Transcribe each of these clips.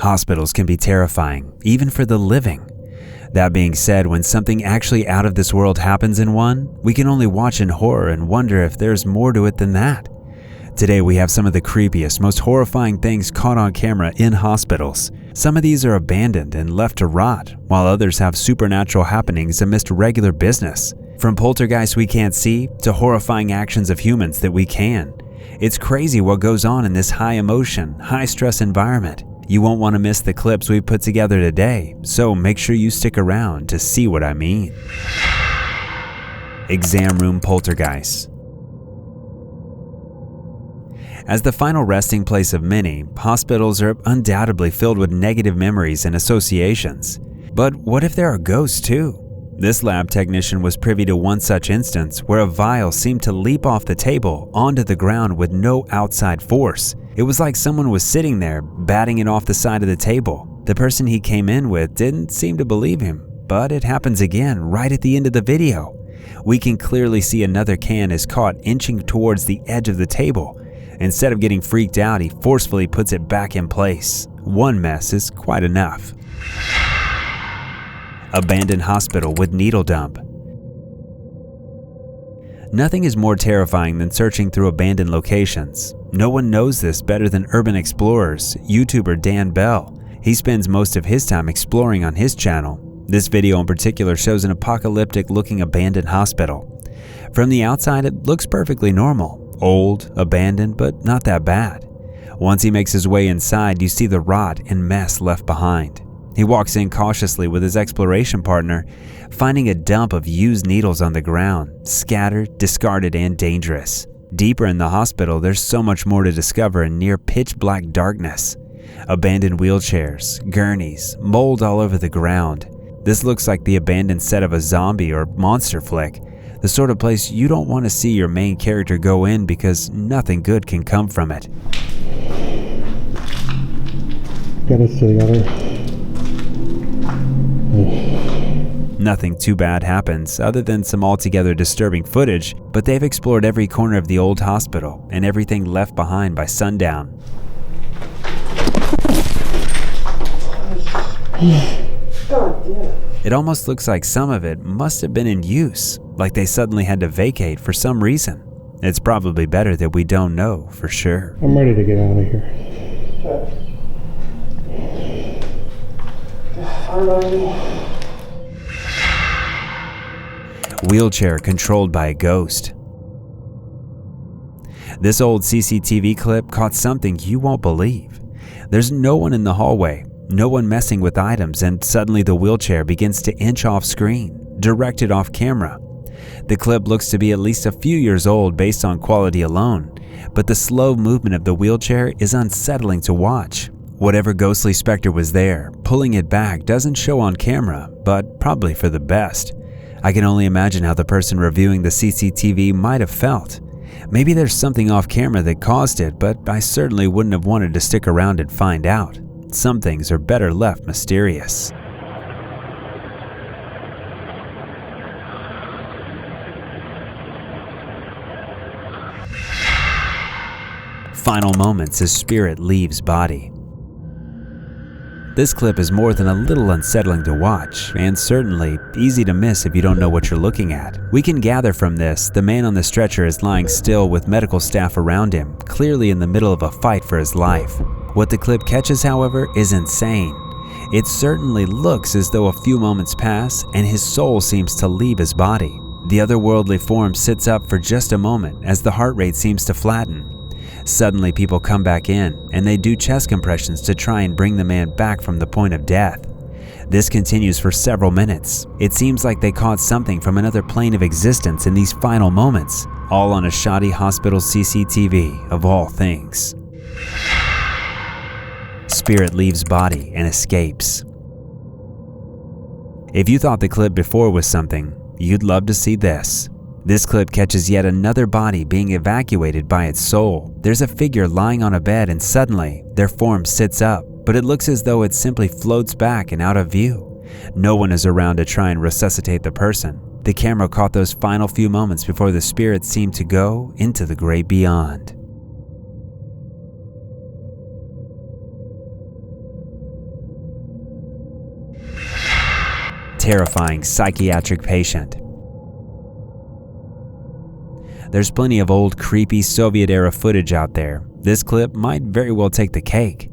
Hospitals can be terrifying, even for the living. That being said, when something actually out of this world happens in one, we can only watch in horror and wonder if there's more to it than that. Today we have some of the creepiest, most horrifying things caught on camera in hospitals. Some of these are abandoned and left to rot, while others have supernatural happenings amidst regular business. From poltergeists we can't see to horrifying actions of humans that we can. It's crazy what goes on in this high emotion, high stress environment. You won't want to miss the clips we've put together today, so make sure you stick around to see what I mean. Exam room poltergeists. As the final resting place of many, hospitals are undoubtedly filled with negative memories and associations. But what if there are ghosts too? This lab technician was privy to one such instance where a vial seemed to leap off the table onto the ground with no outside force. It was like someone was sitting there, batting it off the side of the table. The person he came in with didn't seem to believe him, but it happens again right at the end of the video. We can clearly see another can is caught inching towards the edge of the table. Instead of getting freaked out, he forcefully puts it back in place. One mess is quite enough. Abandoned hospital with needle dump. Nothing is more terrifying than searching through abandoned locations. No one knows this better than urban explorers, YouTuber Dan Bell. He spends most of his time exploring on his channel. This video in particular shows an apocalyptic-looking abandoned hospital. From the outside, it looks perfectly normal. Old, abandoned, but not that bad. Once he makes his way inside, you see the rot and mess left behind. He walks in cautiously with his exploration partner, finding a dump of used needles on the ground, scattered, discarded, and dangerous. Deeper in the hospital, there's so much more to discover in near pitch-black darkness. Abandoned wheelchairs, gurneys, mold all over the ground. This looks like the abandoned set of a zombie or monster flick, the sort of place you don't want to see your main character go in because nothing good can come from it. Got us together. Nothing too bad happens other than some altogether disturbing footage, but they've explored every corner of the old hospital and everything left behind by sundown. God damn. It almost looks like some of it must have been in use, like they suddenly had to vacate for some reason. It's probably better that we don't know for sure. I'm ready to get out of here. I'm ready. Wheelchair controlled by a ghost. This old CCTV clip caught something you won't believe. There's no one in the hallway, no one messing with items, and suddenly the wheelchair begins to inch off screen, directed off camera. The clip looks to be at least a few years old based on quality alone, but the slow movement of the wheelchair is unsettling to watch. Whatever ghostly specter was there, pulling it back doesn't show on camera, but probably for the best. I can only imagine how the person reviewing the CCTV might have felt. Maybe there's something off camera that caused it, but I certainly wouldn't have wanted to stick around and find out. Some things are better left mysterious. Final moments as spirit leaves body. This clip is more than a little unsettling to watch, and certainly easy to miss if you don't know what you're looking at. We can gather from this, the man on the stretcher is lying still with medical staff around him, clearly in the middle of a fight for his life. What the clip catches, however, is insane. It certainly looks as though a few moments pass and his soul seems to leave his body. The otherworldly form sits up for just a moment as the heart rate seems to flatten. Suddenly people come back in and they do chest compressions to try and bring the man back from the point of death. This continues for several minutes. It seems like they caught something from another plane of existence in these final moments, all on a shoddy hospital CCTV of all things. Spirit leaves body and escapes. If you thought the clip before was something, you'd love to see this. This clip catches yet another body being evacuated by its soul. There's a figure lying on a bed and suddenly their form sits up, but it looks as though it simply floats back and out of view. No one is around to try and resuscitate the person. The camera caught those final few moments before the spirit seemed to go into the great beyond. terrifying psychiatric patient. There's plenty of old creepy Soviet-era footage out there. This clip might very well take the cake.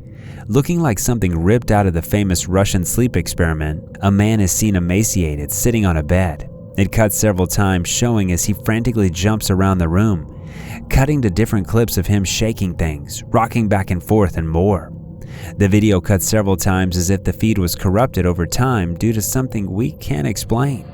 Looking like something ripped out of the famous Russian sleep experiment, a man is seen emaciated sitting on a bed. It cuts several times, showing as he frantically jumps around the room, cutting to different clips of him shaking things, rocking back and forth, and more. The video cuts several times as if the feed was corrupted over time due to something we can't explain.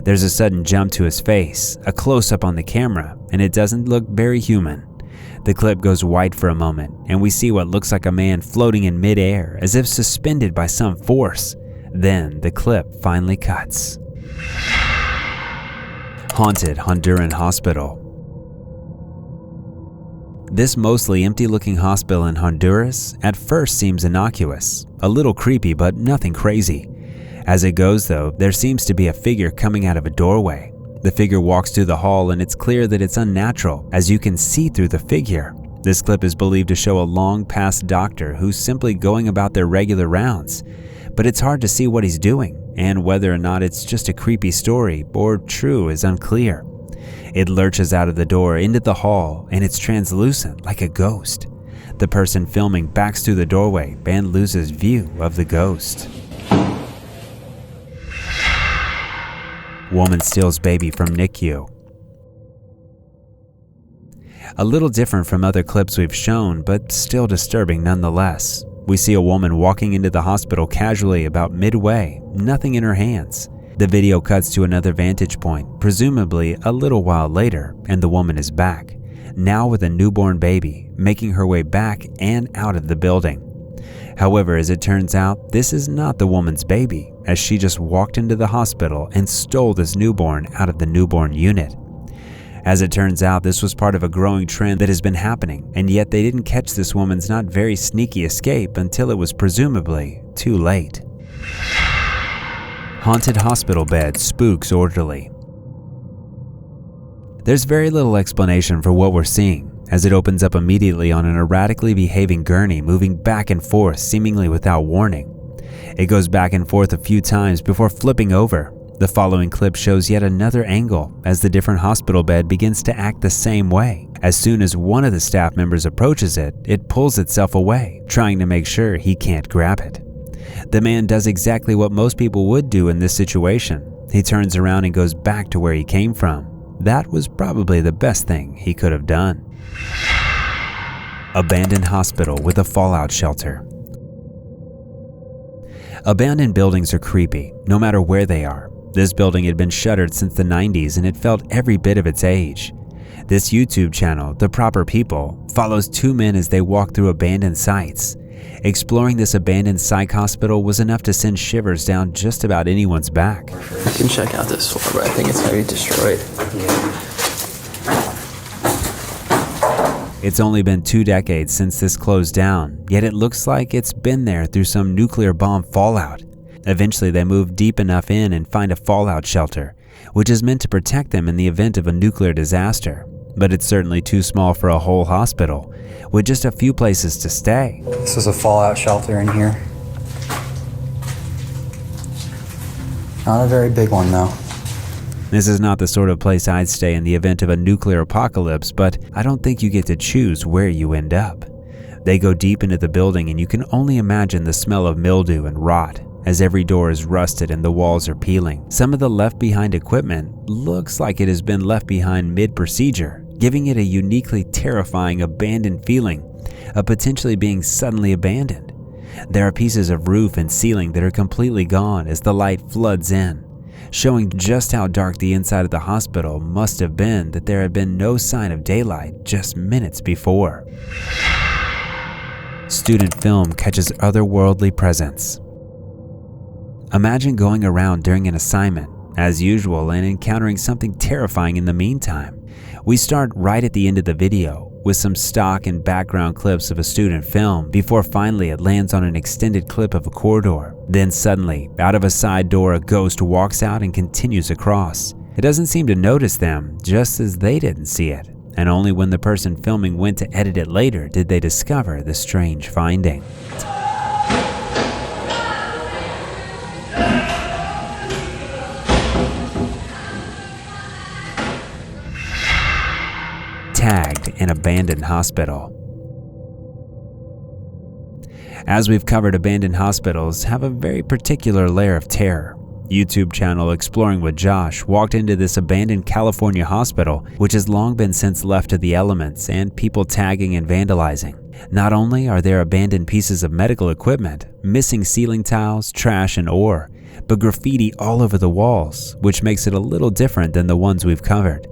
There's a sudden jump to his face, a close-up on the camera, and it doesn't look very human. The clip goes white for a moment, and we see what looks like a man floating in mid-air as if suspended by some force. Then the clip finally cuts. Haunted Honduran Hospital. This mostly empty-looking hospital in Honduras at first seems innocuous, a little creepy but nothing crazy. As it goes though, there seems to be a figure coming out of a doorway. The figure walks through the hall and it's clear that it's unnatural, as you can see through the figure. This clip is believed to show a long-past doctor who's simply going about their regular rounds, but it's hard to see what he's doing, and whether or not it's just a creepy story or true is unclear. It lurches out of the door into the hall and it's translucent like a ghost. The person filming backs through the doorway and loses view of the ghost. Woman steals baby from NICU. A little different from other clips we've shown, but still disturbing nonetheless. We see a woman walking into the hospital casually about midway, nothing in her hands. The video cuts to another vantage point, presumably a little while later, and the woman is back, now with a newborn baby, making her way back and out of the building. However, as it turns out, this is not the woman's baby, as she just walked into the hospital and stole this newborn out of the newborn unit. As it turns out, this was part of a growing trend that has been happening, and yet they didn't catch this woman's not very sneaky escape until it was presumably too late. Haunted hospital bed spooks orderly. There's very little explanation for what we're seeing, as it opens up immediately on an erratically behaving gurney moving back and forth seemingly without warning. It goes back and forth a few times before flipping over. The following clip shows yet another angle as the different hospital bed begins to act the same way. As soon as one of the staff members approaches it, it pulls itself away, trying to make sure he can't grab it. The man does exactly what most people would do in this situation. He turns around and goes back to where he came from. That was probably the best thing he could have done. Abandoned hospital with a fallout shelter. Abandoned buildings are creepy, no matter where they are. This building had been shuttered since the 90s and it felt every bit of its age. This YouTube channel, The Proper People, follows two men as they walk through abandoned sites. Exploring this abandoned psych hospital was enough to send shivers down just about anyone's back. I can check out this floor, but I think it's already destroyed. It's only been 2 decades since this closed down, yet it looks like it's been there through some nuclear bomb fallout. Eventually they move deep enough in and find a fallout shelter, which is meant to protect them in the event of a nuclear disaster. But it's certainly too small for a whole hospital, with just a few places to stay. This is a fallout shelter in here. Not a very big one though. This is not the sort of place I'd stay in the event of a nuclear apocalypse, but I don't think you get to choose where you end up. They go deep into the building and you can only imagine the smell of mildew and rot, as every door is rusted and the walls are peeling. Some of the left behind equipment looks like it has been left behind mid-procedure, giving it a uniquely terrifying abandoned feeling of potentially being suddenly abandoned. There are pieces of roof and ceiling that are completely gone as the light floods in, showing just how dark the inside of the hospital must have been that there had been no sign of daylight just minutes before. Student film catches otherworldly presence. Imagine going around during an assignment, as usual, and encountering something terrifying in the meantime. We start right at the end of the video, with some stock and background clips of a student film before finally it lands on an extended clip of a corridor. Then suddenly, out of a side door, a ghost walks out and continues across. It doesn't seem to notice them, just as they didn't see it. And only when the person filming went to edit it later did they discover the strange finding. Tagged an abandoned hospital. As we've covered, abandoned hospitals have a very particular layer of terror. YouTube channel Exploring with Josh walked into this abandoned California hospital, which has long been since left to the elements and people tagging and vandalizing. Not only are there abandoned pieces of medical equipment, missing ceiling tiles, trash, and ore, but graffiti all over the walls, which makes it a little different than the ones we've covered.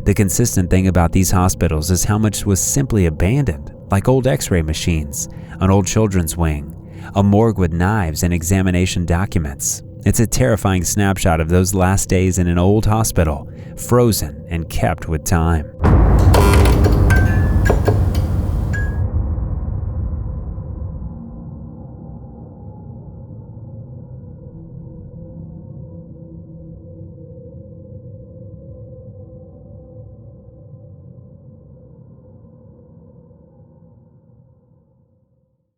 The consistent thing about these hospitals is how much was simply abandoned, like old x-ray machines, an old children's wing, a morgue with knives and examination documents. It's a terrifying snapshot of those last days in an old hospital, frozen and kept with time.